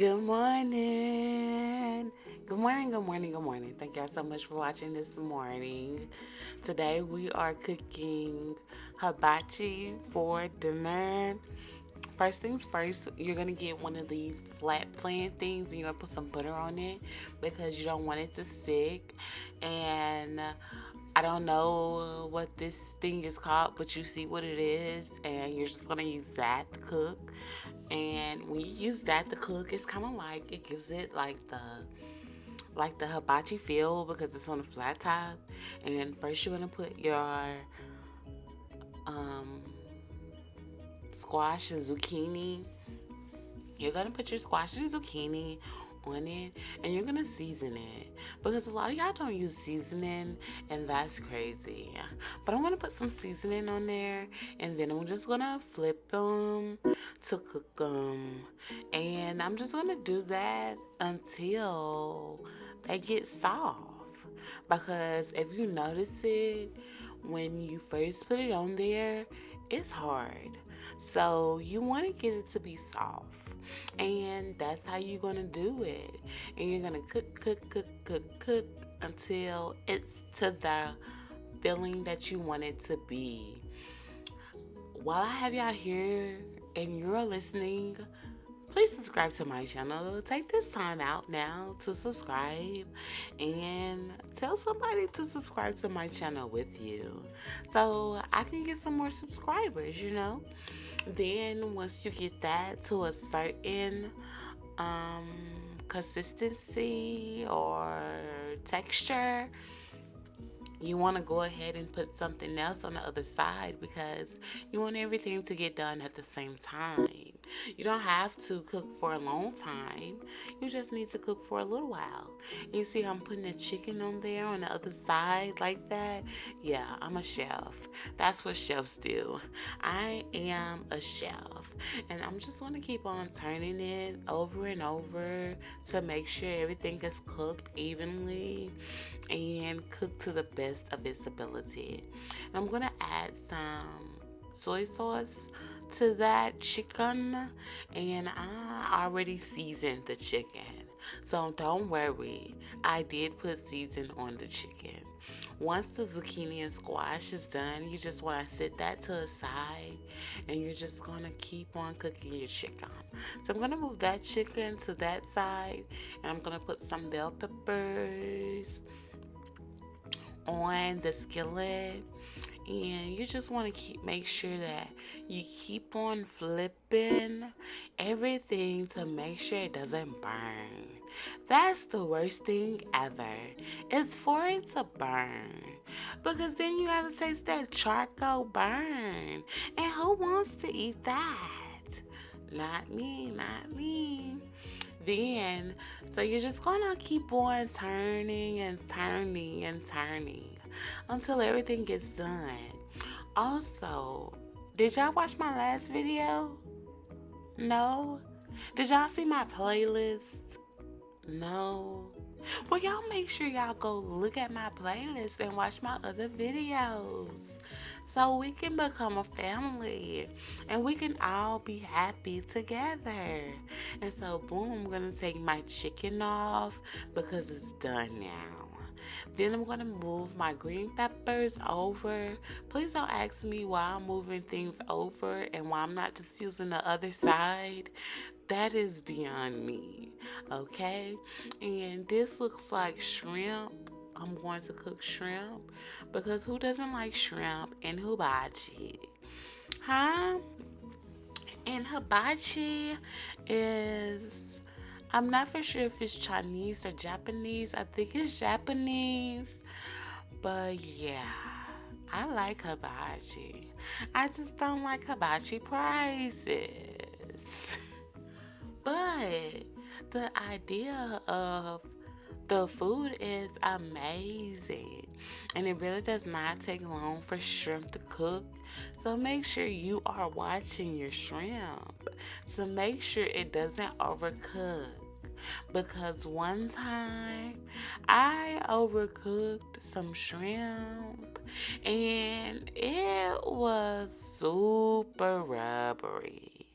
Good morning. Good morning, good morning, good morning. Thank y'all so much for watching this morning. Today we are cooking hibachi for dinner. First things first, you're gonna get one of these flat pan things and you're gonna put some butter on it because you don't want it to stick. And I don't know what this thing is called, but you see what it is, and you're just gonna use that to cook. And when you use that to cook, it's kind of like it gives it like the hibachi feel because it's on a flat top. And then first you're gonna put your um, squash and zucchini. You're gonna put your squash and zucchini on it, and you're gonna season it because a lot of y'all don't use seasoning, and that's crazy. But I'm gonna put some seasoning on there, and then I'm just gonna flip them to cook them, and I'm just gonna do that until they get soft. Because if you notice it, when you first put it on there, it's hard. So you want to get it to be soft. And that's how you're going to do it. And you're going to cook until it's to the feeling that you want it to be. While I have y'all here and you're listening, please subscribe to my channel. Take this time out now to subscribe and tell somebody to subscribe to my channel with you so I can get some more subscribers. Then once you get that to a certain consistency or texture, you want to go ahead and put something else on the other side because you want everything to get done at the same time. You don't have to cook for a long time. You just need to cook for a little while. You see I'm putting the chicken on there on the other side like that? Yeah, I'm a chef. That's what chefs do. I am a chef. And I'm just going to keep on turning it over and over to make sure everything is cooked evenly and cooked to the best of its ability. And I'm going to add some soy sauce to that chicken, and I already seasoned the chicken, so don't worry, I did put season on the chicken. Once the zucchini and squash is done, you just want to set that to the side, and you're just going to keep on cooking your chicken. So I'm going to move that chicken to that side, and I'm going to put some bell peppers on the skillet, and you just want to make sure that you keep on flipping everything to make sure it doesn't burn. That's the worst thing ever, is for it to burn, because then you gotta taste that charcoal burn, and who wants to eat that? Not me, not me. Then, so you're just gonna keep on turning and turning and turning until everything gets done. Also, did y'all watch my last video? No? Did y'all see my playlist? No? Well, y'all make sure y'all go look at my playlist and watch my other videos so we can become a family and we can all be happy together. And so, boom, I'm going to take my chicken off because it's done now. Then I'm going to move my green peppers over. Please don't ask me why I'm moving things over and why I'm not just using the other side. That is beyond me, okay? And this looks like shrimp. I'm going to cook shrimp because who doesn't like shrimp and hibachi? Huh? And hibachi is, I'm not for sure if it's Chinese or Japanese. I think it's Japanese. But yeah, I like hibachi. I just don't like hibachi prices. But the idea of the food is amazing, and it really does not take long for shrimp to cook. So make sure you are watching your shrimp to make sure it doesn't overcook. Because one time I overcooked some shrimp and it was super rubbery.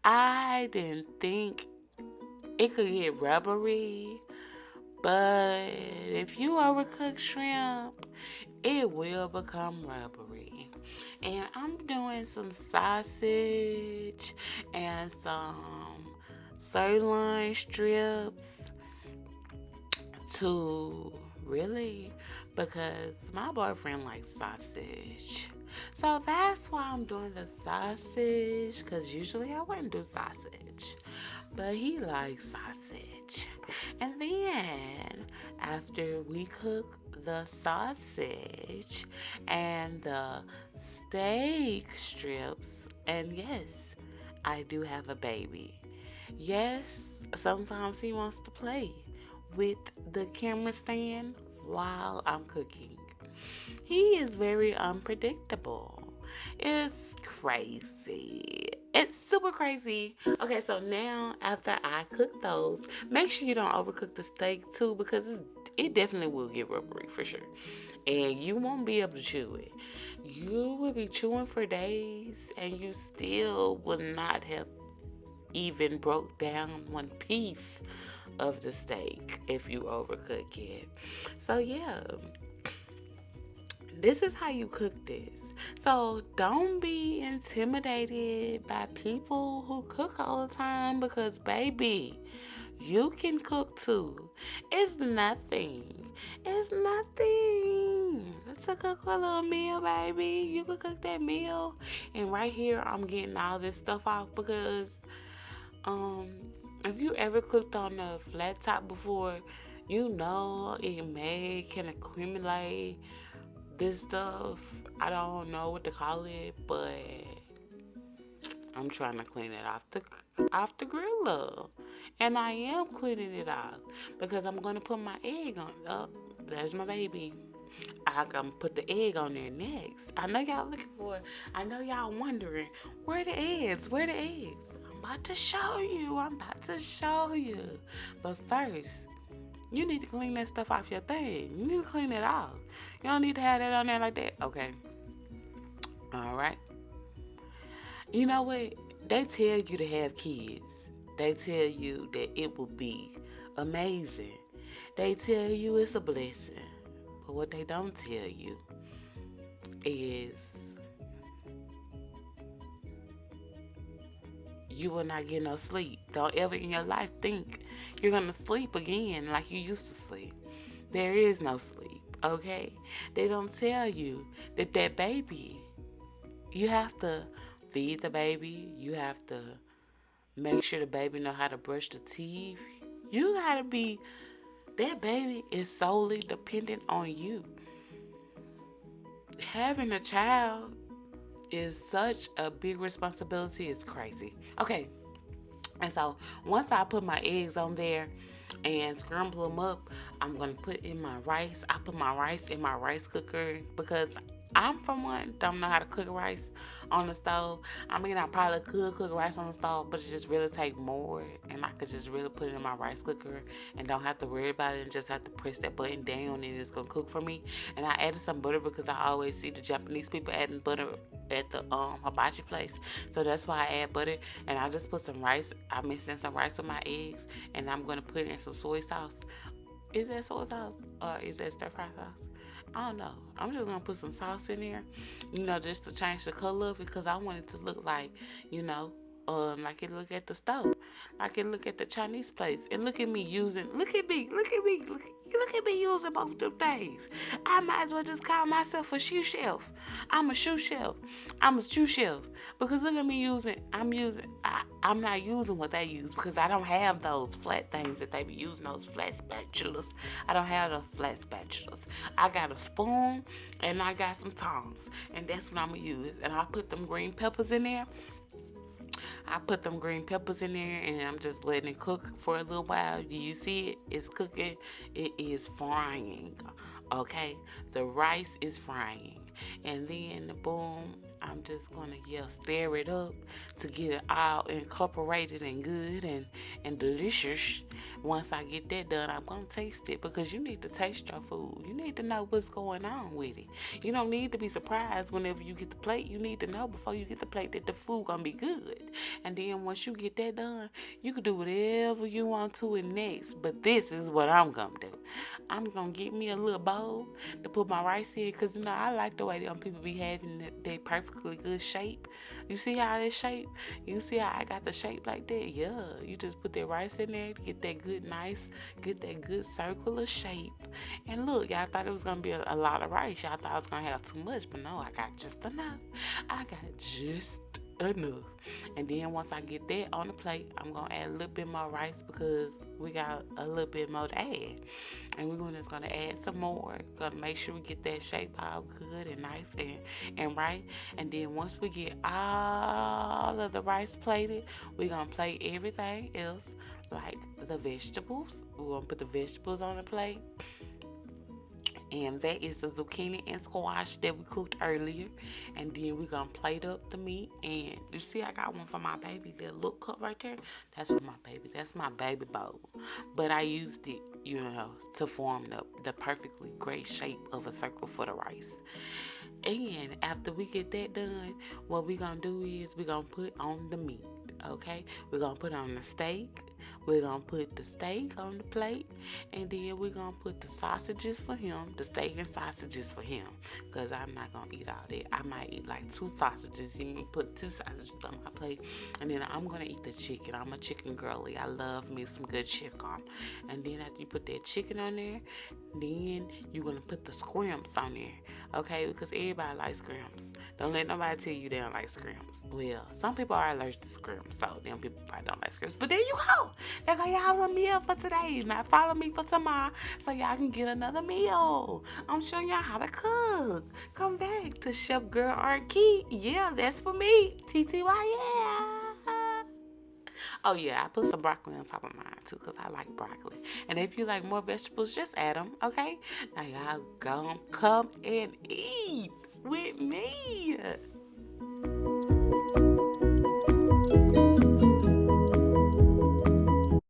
I didn't think it could get rubbery. But if you overcook shrimp, it will become rubbery. And I'm doing some sausage and some sirloin strips to really, because my boyfriend likes sausage. So that's why I'm doing the sausage, because usually I wouldn't do sausage. But he likes sausage. And then after we cook the sausage and the steak strips, and yes, I do have a baby. Yes, sometimes he wants to play with the camera stand while I'm cooking. He is very unpredictable. It's crazy. It's super crazy. Okay, so now after I cook those, make sure you don't overcook the steak too, because it definitely will get rubbery for sure. And you won't be able to chew it. You will be chewing for days and you still will not have even broke down one piece of the steak if you overcook it. So yeah, this is how you cook this. So don't be intimidated by people who cook all the time, because baby, you can cook too. It's nothing. It's nothing. To cook a little meal, baby. You can cook that meal. And right here, I'm getting all this stuff off because if you ever cooked on a flat top before, you know it can accumulate this stuff. I don't know what to call it, but I'm trying to clean it off the griller. And I am cleaning it off because I'm going to put my egg on. There's my baby. I'm going to put the egg on there next. I know y'all looking for it. I know y'all wondering, where the eggs? Where the eggs? I'm about to show you. But first, you need to clean that stuff off your thing. You need to clean it off. You don't need to have that on there like that. Okay. All right. You know what? They tell you to have kids. They tell you that it will be amazing. They tell you it's a blessing. But what they don't tell you is you will not get no sleep. Don't ever in your life think you're going to sleep again like you used to sleep. There is no sleep, okay? They don't tell you that baby, you have to feed the baby. You have to make sure the baby know how to brush the teeth. You gotta be, that baby is solely dependent on you. Having a child is such a big responsibility. It's crazy. Okay, and so once I put my eggs on there and scramble them up, I'm gonna put in my rice. I put my rice in my rice cooker because I'm from one don't know how to cook rice on the stove. I mean, I probably could cook rice on the stove, but it just really take more, and I could just really put it in my rice cooker and don't have to worry about it and just have to press that button down and it's gonna cook for me. And I added some butter because I always see the Japanese people adding butter at the hibachi place, so that's why I add butter. And I just put some rice. I mixed in some rice with my eggs, and I'm gonna put in some soy sauce. Is that soy sauce or is that stir fry sauce? I don't know. I'm just going to put some sauce in there, just to change the color of it, because I want it to look like, like it look at the stove, like it look at the Chinese place. And look at me using both them things. I might as well just call myself a shoe shelf. I'm a shoe shelf. Because look at me I'm not using what they use, because I don't have those flat things that they be using, those flat spatulas. I don't have those flat spatulas. I got a spoon and I got some tongs, and that's what I'm going to use. And I put them green peppers in there. And I'm just letting it cook for a little while. Do you see it? It's cooking. It is frying. Okay? The rice is frying. And then, boom, I'm just going to stir it up to get it all incorporated and good and delicious Once I get that done, I'm gonna taste it, because you need to taste your food. You need to know what's going on with it. You don't need to be surprised whenever you get the plate. You need to know before you get the plate that the food gonna be good. And then once you get that done, you can do whatever you want to it next. But this is what I'm gonna do. I'm gonna get me a little bowl to put my rice in, because you know I like the way them people be having that perfectly good shape. You see how it's shaped? You see how I got the shape like that? Yeah, you just put that rice in there to get that get that good circular shape. And look, y'all thought it was gonna be a lot of rice. Y'all thought I was gonna have too much, but no, I got just enough. I got just enough. And then once I get that on the plate, I'm gonna add a little bit more rice, because we got a little bit more to add. And we're just gonna add some more. Gonna make sure we get that shape all good and nice and right. And then once we get all of the rice plated, we're gonna plate everything else, like the vegetables. We're gonna put the vegetables on the plate. And that is the zucchini and squash that we cooked earlier. And then we're gonna plate up the meat. And you see I got one for my baby, that little cup right there. That's for my baby. That's my baby bowl. But I used it, to form the perfectly great shape of a circle for the rice. And after we get that done, what we're gonna do is we're gonna put on the meat. Okay, we're gonna put on the steak. We're gonna put the steak on the plate, and then we're gonna put the sausages for him, the steak and sausages for him, because I'm not gonna eat all that. I might eat like 2 sausages. He can put 2 sausages on my plate, and then I'm gonna eat the chicken. I'm a chicken girly. I love me some good chicken. And then after you put that chicken on there, then you're gonna put the scrimps on there, okay? Because everybody likes scrimps. Don't let nobody tell you they don't like scrimps. Well, some people are allergic to scrimps, so them people probably don't like scrimps. But there you go. There go y'all a meal for today. Now follow me for tomorrow, so y'all can get another meal. I'm showing y'all how to cook. Come back to Chef Gurl Key. Yeah, that's for me. TTY, yeah. Oh yeah, I put some broccoli on top of mine too, because I like broccoli. And if you like more vegetables, just add them, okay? Now y'all come and eat with me.